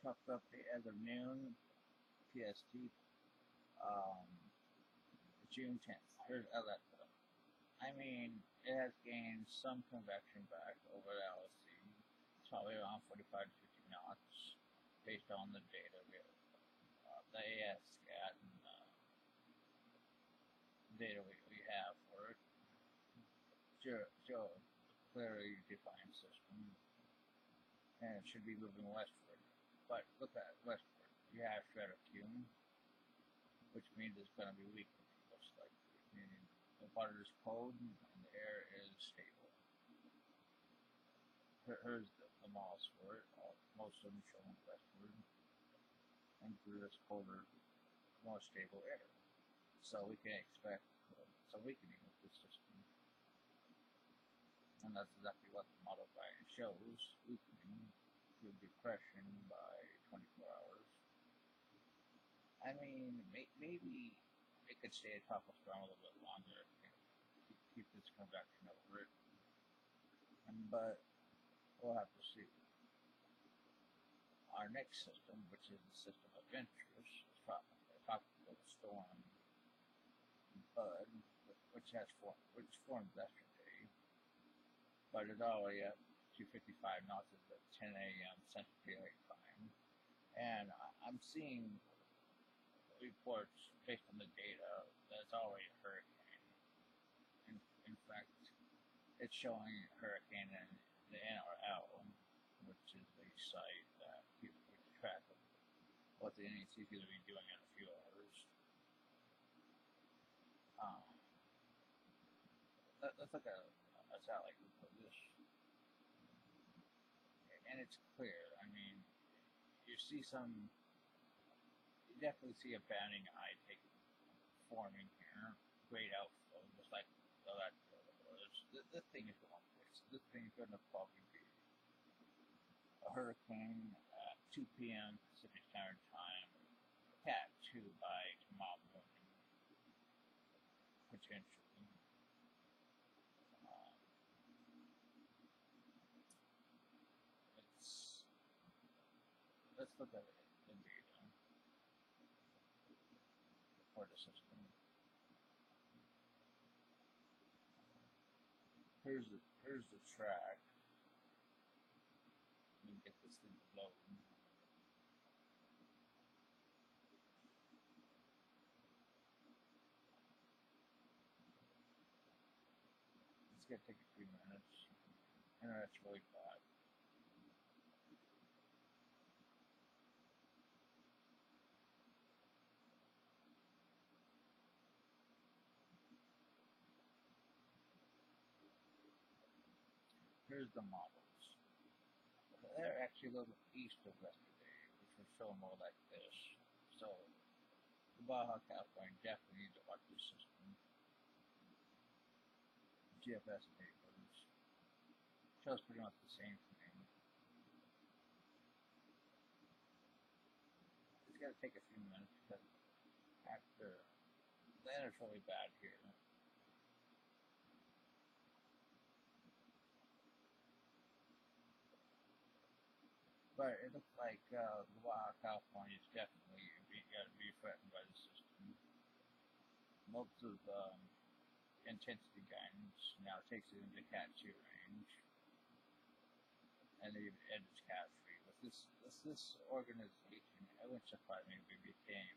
Truck update as of noon PST, um, June 10th. Here's Alexa. I mean, it has gained some convection back over the LSC. It's probably around 45 to 50 knots based on the data we have, the ASCAT and data we have for it. Show a clearly defined system, and it should be moving westward. But look at it, westward. You have Stratocume, which means it's going to be weaker, most likely. Meaning the water is cold and the air is stable. Here's the models for it. Most of them showing westward and through this colder, more stable air. So we can expect some weakening of the system. And that's exactly what the model guide shows, weakening through depression by 24 hours. I mean, maybe it could stay atop of storm a little bit longer, keep this convection over it. But we'll have to see. Our next system, which is the system of interest, is tropical storm Bud, which formed yesterday, but is already up to 55 knots at 10 a.m. Central Daylight Time. And I'm seeing reports based on the data that it's already a hurricane. In fact, it's showing a hurricane in the NRL, which is a site that people keep track of what the NEC is going to be doing in a few hours. Let's look at a satellite for this. And it's clear. I mean, you definitely see a banding eye forming here. Great outflow, just like that. This thing is going fixed. This thing is going to probably be a hurricane at 2 p.m. Pacific Standard Time, Cat 2 by tomorrow morning, potentially. Let's look at the data for the system. Here's the track. Let me get this thing to load. It's gonna take a few minutes. Internet's really bad. Here's the models. They're actually a little east of yesterday, which will show more like this. So, the Baja California definitely needs to watch this system. GFS papers shows pretty much the same thing. It's gonna take a few minutes because after the internet's really bad here. But it looks like Baja California is definitely got to be threatened by the system. Most of intensity guidance now takes it into Cat 2 range, and even edges Cat 3. With this organization, it wouldn't surprise me if it became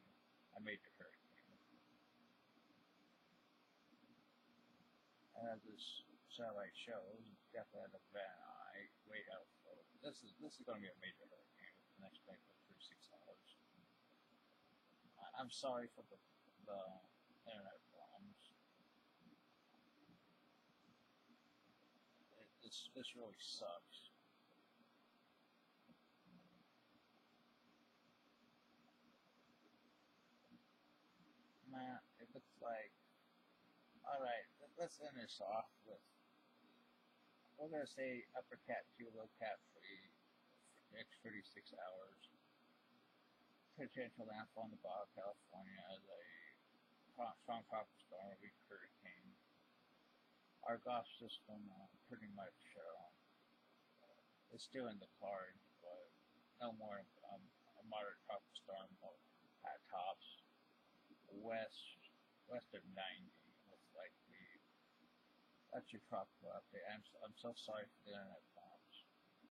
a major hurricane. And as this satellite shows, it's definitely at a Van Eye, great outflow. This is going to be a major hurricane with the next 36 hours. I'm sorry for the internet problems. This really sucks. Man, it looks like. Alright, let's end this off with. We're going to say upper Cat 2, low Cat 3 for the next 36 hours. Potential landfall in the Baja California as a strong tropical storm or weak hurricane. Our Gulf system pretty much is still in the cards, but no more west of 90. Most likely. That's your tropical update. I'm so sorry for the internet